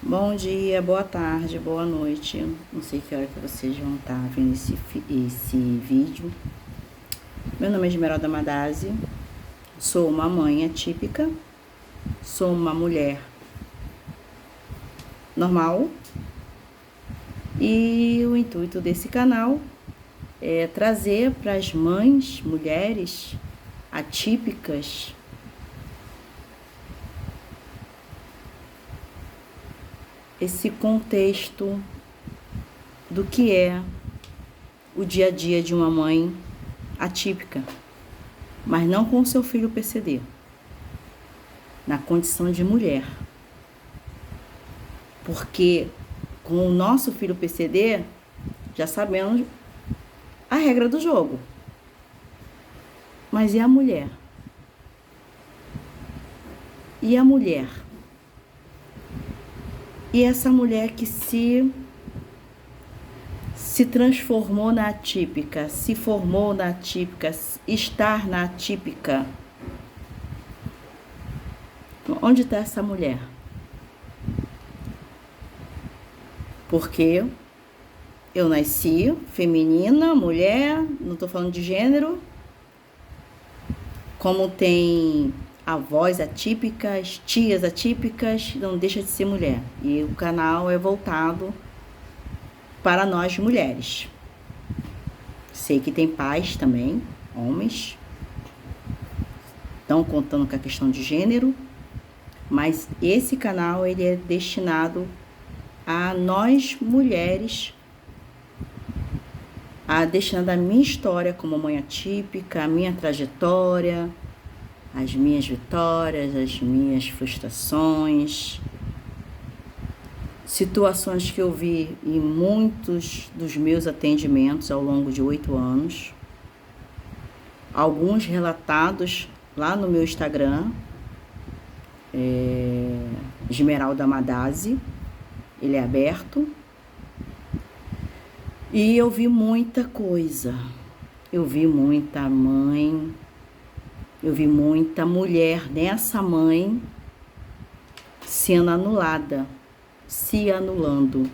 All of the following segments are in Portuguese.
Bom dia, boa tarde, boa noite. Não sei que hora que vocês vão estar vendo esse vídeo. Meu nome é Esmeralda Madazzi, sou uma mãe atípica, sou uma mulher normal e o intuito desse canal é trazer para as mães, mulheres atípicas, esse contexto do que é o dia a dia de uma mãe atípica, mas não com o seu filho PCD, na condição de mulher. Porque com o nosso filho PCD, já sabemos a regra do jogo. Mas e a mulher? E a mulher? E essa mulher que se transformou na atípica, se formou na atípica, estar na atípica. Onde está essa mulher? Porque eu nasci feminina, mulher, não estou falando de gênero, como tem avós atípicas, tias atípicas, não deixa de ser mulher. E o canal é voltado para nós mulheres. Sei que tem pais também, homens, estão contando com a questão de gênero, mas esse canal ele é destinado a nós mulheres, destinado a minha história como mãe atípica, a minha trajetória, as minhas vitórias, as minhas frustrações, situações que eu vi em muitos dos meus atendimentos ao longo de 8 anos, alguns relatados lá no meu Instagram, Esmeralda Madazzi, ele é aberto, e eu vi muita coisa, eu vi muita mãe, eu vi muita mulher nessa mãe sendo anulada, se anulando,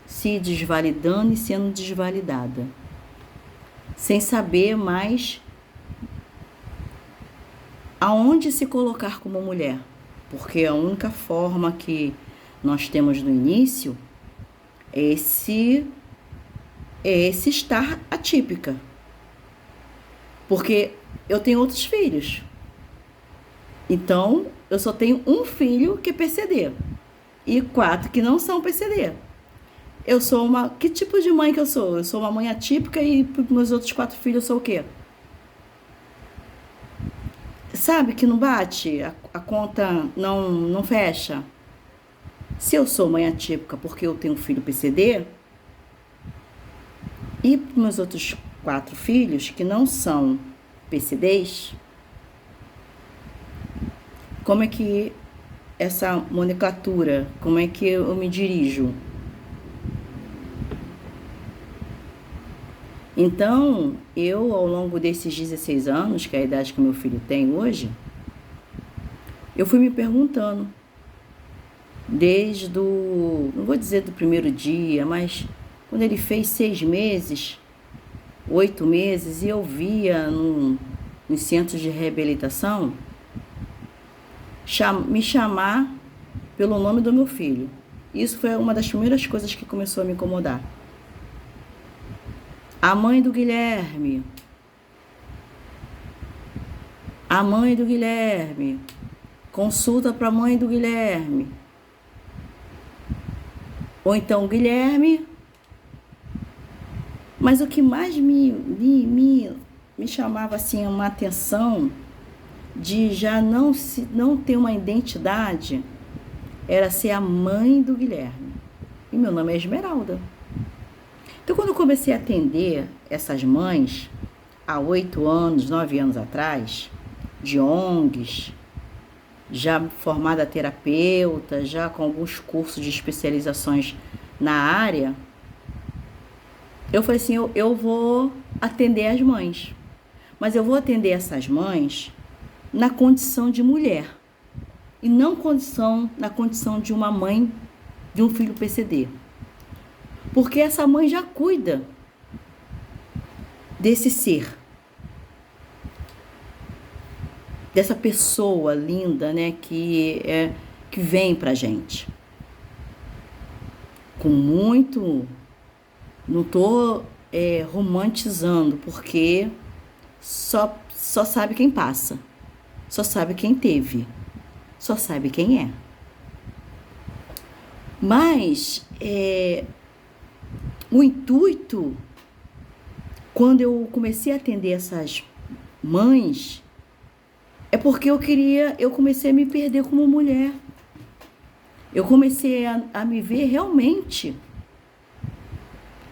se desvalidando e sendo desvalidada, sem saber mais aonde se colocar como mulher, porque a única forma que nós temos no início é esse estar atípica, porque eu tenho outros filhos, então eu só tenho um filho que é PCD e 4 que não são PCD. Eu sou que tipo de mãe que eu sou? Eu sou uma mãe atípica e para meus outros 4 filhos eu sou o quê? Sabe que não bate? A conta não fecha? Se eu sou mãe atípica porque eu tenho um filho PCD, e para meus outros 4 filhos que não são PCDs, como é que essa nomenclatura, como é que eu me dirijo? Então, eu, ao longo desses 16 anos, que é a idade que meu filho tem hoje, eu fui me perguntando, não vou dizer do primeiro dia, mas quando ele fez 6 meses, 8 meses, e eu via nos centros de reabilitação, me chamar pelo nome do meu filho. Isso foi uma das primeiras coisas que começou a me incomodar. A mãe do Guilherme. A mãe do Guilherme. Consulta para a mãe do Guilherme. Ou então Guilherme. Mas o que mais me chamava assim uma atenção de já não ter uma identidade era ser a mãe do Guilherme. E meu nome é Esmeralda. Então, quando eu comecei a atender essas mães, há 8 anos, 9 anos atrás, de ONGs, já formada terapeuta, já com alguns cursos de especializações na área, eu falei assim, eu vou atender as mães. Mas eu vou atender essas mães na condição de mulher. E não na condição de uma mãe de um filho PCD. Porque essa mãe já cuida desse ser, dessa pessoa linda, né, que vem pra gente. Com muito, não tô romantizando, porque só sabe quem passa, só sabe quem teve, só sabe quem é. Mas o intuito, quando eu comecei a atender essas mães, é porque eu comecei a me perder como mulher. Eu comecei a me ver realmente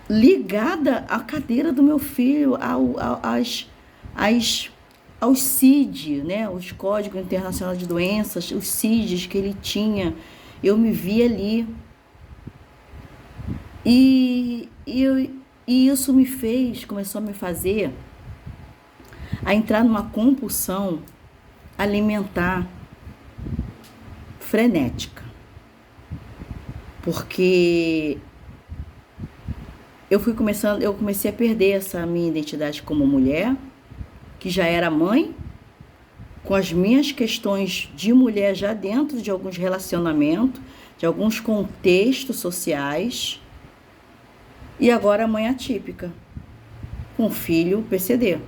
ligada à cadeira do meu filho, aos CID, né? Os Códigos Internacionais de Doenças, os CIDs que ele tinha. Eu me vi ali. E isso começou a me fazer a entrar numa compulsão alimentar frenética. Porque eu comecei a perder essa minha identidade como mulher, que já era mãe, com as minhas questões de mulher já dentro de alguns relacionamentos, de alguns contextos sociais, e agora a mãe atípica, com filho PCD.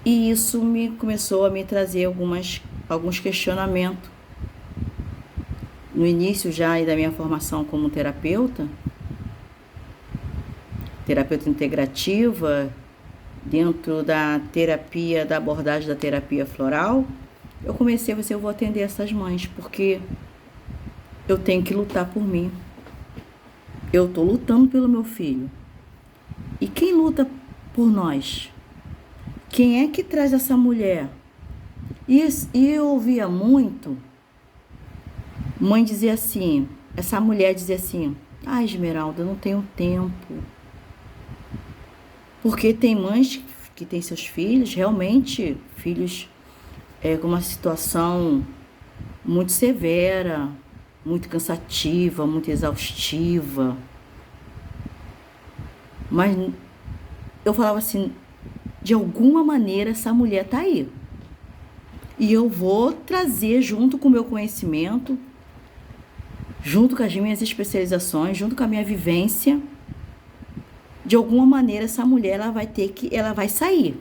E isso começou a me trazer alguns questionamentos. No início já da minha formação como terapeuta integrativa, dentro da terapia, da abordagem da terapia floral, eu comecei eu vou atender essas mães, porque eu tenho que lutar por mim. Eu estou lutando pelo meu filho. E quem luta por nós? Quem é que traz essa mulher? E eu ouvia muito mãe dizer assim, essa mulher dizer assim: ah, Esmeralda, eu não tenho tempo. Porque tem mães que têm seus filhos, realmente, filhos com uma situação muito severa, muito cansativa, muito exaustiva. Mas eu falava assim, de alguma maneira essa mulher tá aí. E eu vou trazer junto com o meu conhecimento, junto com as minhas especializações, junto com a minha vivência, de alguma maneira essa mulher ela vai sair,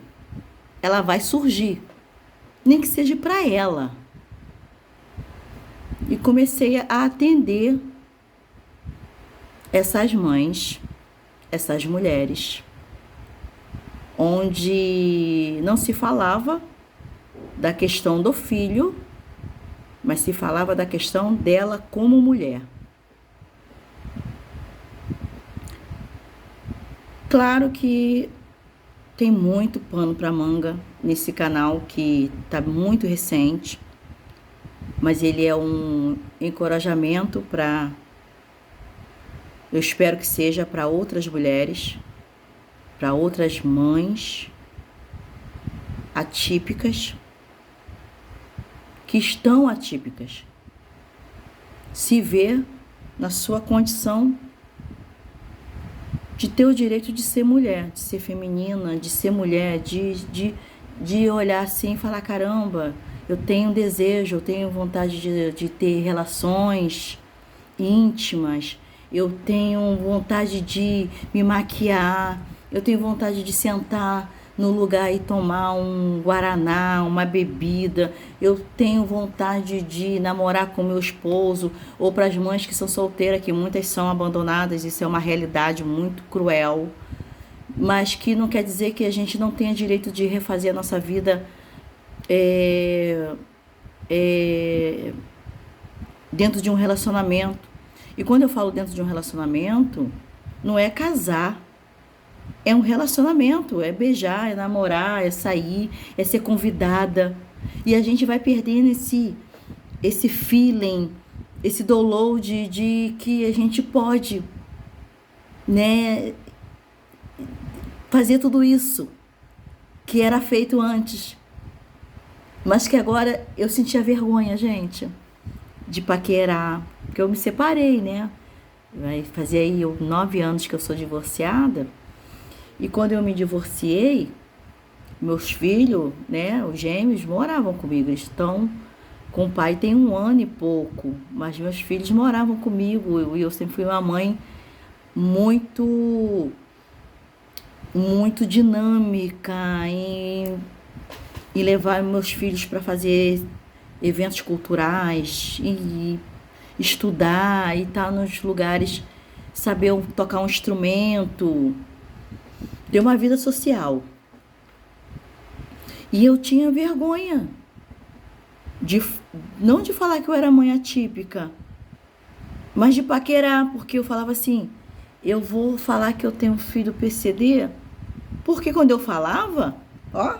ela vai surgir, nem que seja para ela. E comecei a atender essas mães, essas mulheres, onde não se falava da questão do filho, mas se falava da questão dela como mulher. Claro que tem muito pano para manga nesse canal, que está muito recente, mas ele é um encorajamento para, eu espero que seja para outras mulheres, para outras mães atípicas, que estão atípicas, se ver na sua condição de ter o direito de ser mulher, de ser feminina, de ser mulher, de olhar assim e falar, caramba, eu tenho desejo, eu tenho vontade de ter relações íntimas, eu tenho vontade de me maquiar, eu tenho vontade de sentar no lugar e tomar um guaraná, uma bebida, eu tenho vontade de namorar com meu esposo, ou para as mães que são solteiras, que muitas são abandonadas, isso é uma realidade muito cruel, mas que não quer dizer que a gente não tenha direito de refazer a nossa vida dentro de um relacionamento. E quando eu falo dentro de um relacionamento, não é casar, é um relacionamento, é beijar, é namorar, é sair, é ser convidada. E a gente vai perdendo esse feeling, esse download de que a gente pode, né, fazer tudo isso que era feito antes. Mas que agora eu sentia vergonha, gente, de paquerar, porque eu me separei, né? Vai fazer aí 9 anos que eu sou divorciada. E quando eu me divorciei, meus filhos, né, os gêmeos, moravam comigo. Eles estão com o pai tem 1 ano e pouco, mas meus filhos moravam comigo. E eu sempre fui uma mãe muito, muito dinâmica em levar meus filhos para fazer eventos culturais e estudar e estar nos lugares, saber tocar um instrumento, ter uma vida social. E eu tinha vergonha de não de falar que eu era mãe atípica, mas de paquerar, porque eu falava assim, eu vou falar que eu tenho um filho PCD, porque quando eu falava, ó,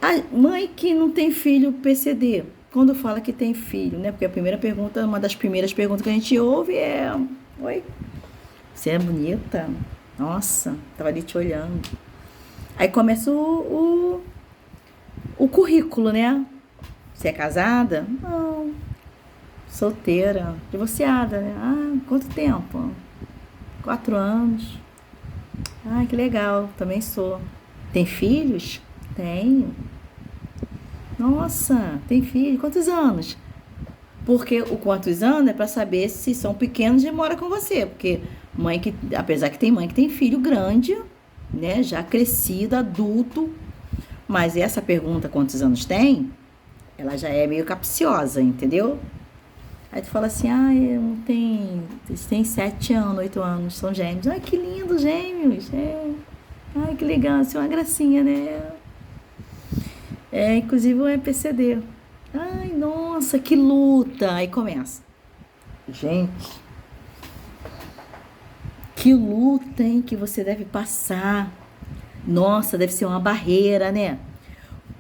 a mãe que não tem filho PCD, quando fala que tem filho, né? Porque a primeira pergunta, uma das primeiras perguntas que a gente ouve é: oi, você é bonita? Nossa, tava ali te olhando. Aí começa o currículo, né? Você é casada? Não. Solteira, divorciada, né? Ah, quanto tempo? 4 anos. Ah, que legal, também sou. Tem filhos? Tenho. Nossa, tem filho? Quantos anos? Porque o quantos anos é para saber se são pequenos e mora com você. Porque mãe que, apesar que tem mãe que tem filho grande, né, já crescido, adulto, mas essa pergunta, quantos anos tem, ela já é meio capciosa, entendeu? Aí tu fala assim, ah, eu tenho, eles têm 7 anos, 8 anos, são gêmeos. Ai, que lindo, gêmeos. É. Ai, que legal, assim, uma gracinha, né? É, inclusive o EPCD. Ai, nossa, que luta. Aí começa. Gente, que luta, hein, que você deve passar. Nossa, deve ser uma barreira, né?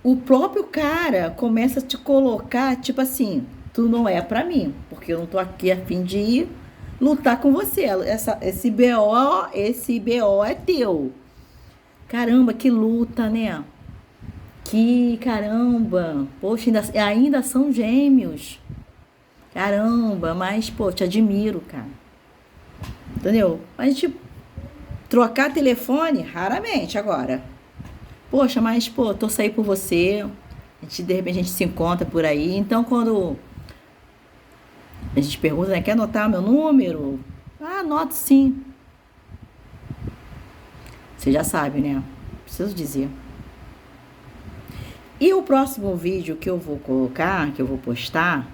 O próprio cara começa a te colocar, tipo assim, tu não é pra mim, porque eu não tô aqui a fim de lutar com você. Esse BO é teu. Caramba, que luta, né? Que caramba. Poxa, ainda são gêmeos. Caramba, mas, pô, te admiro, cara. Entendeu? A gente trocar telefone, raramente agora. Poxa, mas, pô, tô saindo por você. De repente a gente se encontra por aí. Então, quando a gente pergunta, né, quer anotar meu número? Ah, anoto sim. Você já sabe, né? Preciso dizer. E o próximo vídeo que eu vou colocar, que eu vou postar,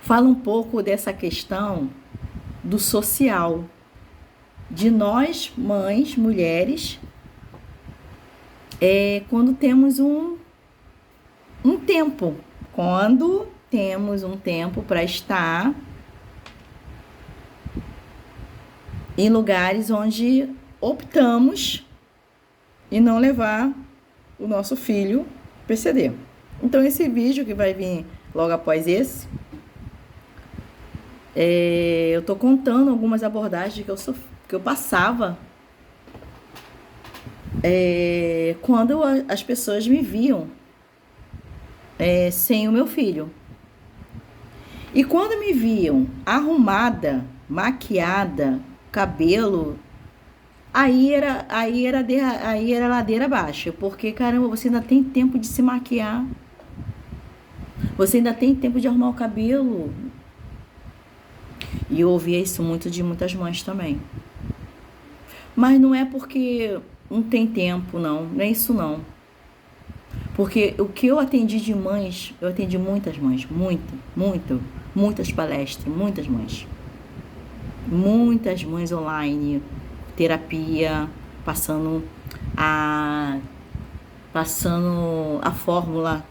fala um pouco dessa questão do social. De nós, mães, mulheres, quando temos um tempo. Quando temos um tempo para estar em lugares onde optamos em não levar o nosso filho PCD. Então, esse vídeo que vai vir logo após esse, eu tô contando algumas abordagens que eu passava quando as pessoas me viam sem o meu filho. E quando me viam arrumada, maquiada, cabelo, aí era ladeira abaixo, porque caramba, você ainda tem tempo de se maquiar, você ainda tem tempo de arrumar o cabelo. E eu ouvia isso muito de muitas mães também. Mas não é porque não tem tempo, não é isso não. Porque o que eu atendi de mães, eu atendi muitas mães, muitas palestras, muitas mães online, terapia, passando a fórmula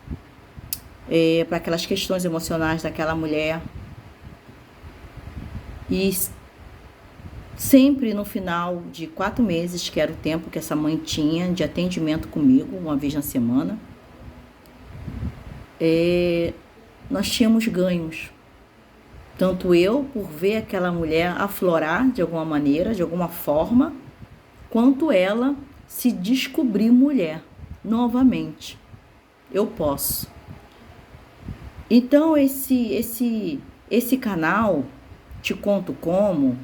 para aquelas questões emocionais daquela mulher. E sempre no final de 4 meses, que era o tempo que essa mãe tinha de atendimento comigo, uma vez na semana, nós tínhamos ganhos. Tanto eu, por ver aquela mulher aflorar de alguma maneira, de alguma forma, quanto ela se descobrir mulher novamente. Eu posso. Então esse canal, Te Conto Como,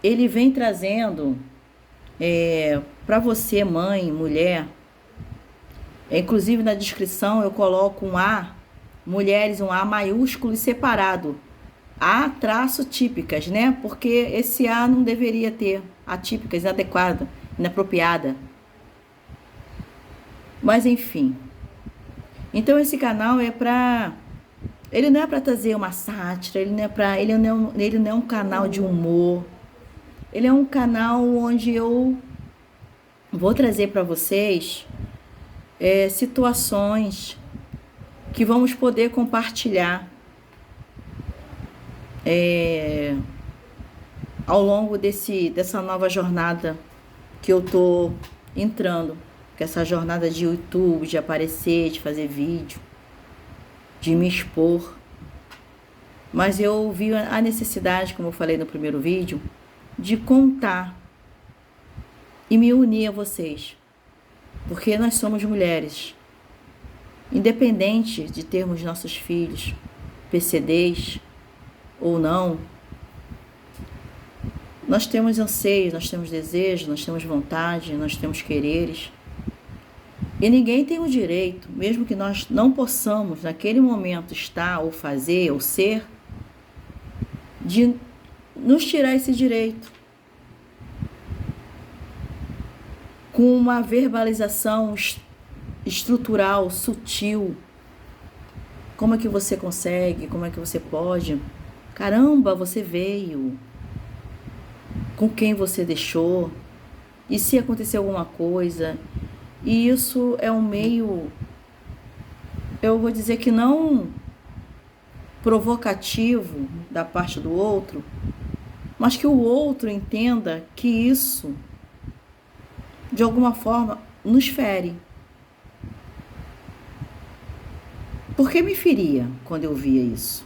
ele vem trazendo para você, mãe, mulher, inclusive na descrição eu coloco um A, mulheres, um A maiúsculo e separado. A traço típicas, né? Porque esse A não deveria ter, atípicas, inadequada, inapropriada. Mas enfim. Então esse canal ele não é para trazer uma sátira, ele não é um canal de humor. Ele é um canal onde eu vou trazer para vocês situações que vamos poder compartilhar ao longo dessa nova jornada que eu tô entrando, que é essa jornada de YouTube, de aparecer, de fazer vídeo, de me expor. Mas eu vi a necessidade, como eu falei no primeiro vídeo, de contar e me unir a vocês, porque nós somos mulheres, independente de termos nossos filhos, PCDs ou não, nós temos anseios, nós temos desejos, nós temos vontade, nós temos quereres, e ninguém tem o direito, mesmo que nós não possamos naquele momento estar ou fazer ou ser, de nos tirar esse direito com uma verbalização estrutural, sutil. Como é que você consegue? Como é que você pode? Caramba, você veio. Com quem você deixou? E se aconteceu alguma coisa? E isso é um meio, eu vou dizer que não provocativo da parte do outro, mas que o outro entenda que isso, de alguma forma, nos fere. Por que me feria quando eu via isso?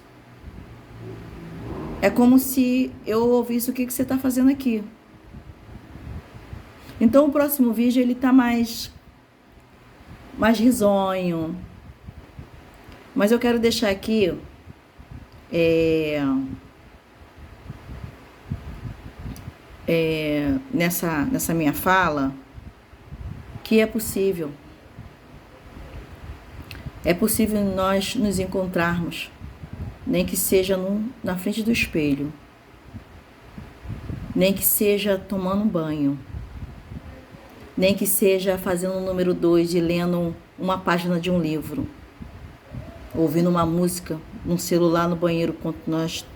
É como se eu ouvisse o que você está fazendo aqui. Então o próximo vídeo ele está mais risonho. Mas eu quero deixar aqui nessa minha fala que é possível. É possível nós nos encontrarmos, nem que seja na frente do espelho, nem que seja tomando um banho, nem que seja fazendo o número 2 e lendo uma página de um livro, ouvindo uma música no celular no banheiro quando nós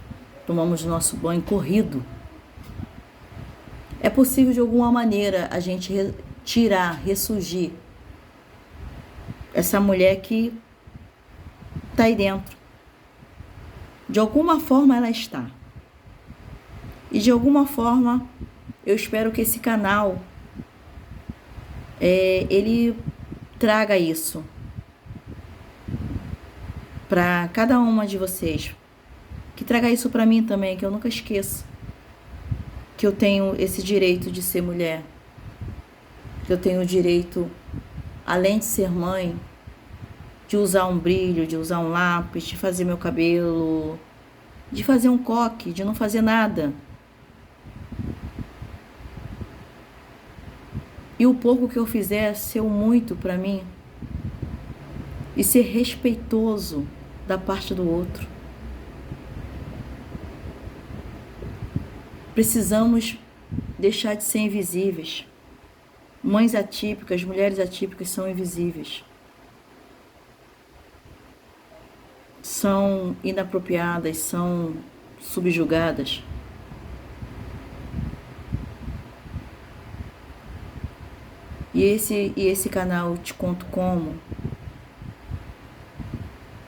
tomamos o nosso banho corrido. É possível de alguma maneira a gente ressurgir essa mulher que está aí dentro. De alguma forma ela está. E de alguma forma eu espero que esse canal ele traga isso para cada uma de vocês, que traga isso para mim também, que eu nunca esqueça que eu tenho esse direito de ser mulher, que eu tenho o direito, além de ser mãe, de usar um brilho, de usar um lápis, de fazer meu cabelo, de fazer um coque, de não fazer nada. E o pouco que eu fizer ser o muito para mim. E ser respeitoso da parte do outro. Precisamos deixar de ser invisíveis. Mães atípicas, mulheres atípicas são invisíveis. São inapropriadas, são subjugadas. E esse canal Te Conto Como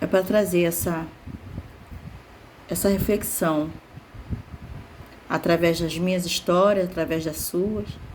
é para trazer essa reflexão através das minhas histórias, através das suas.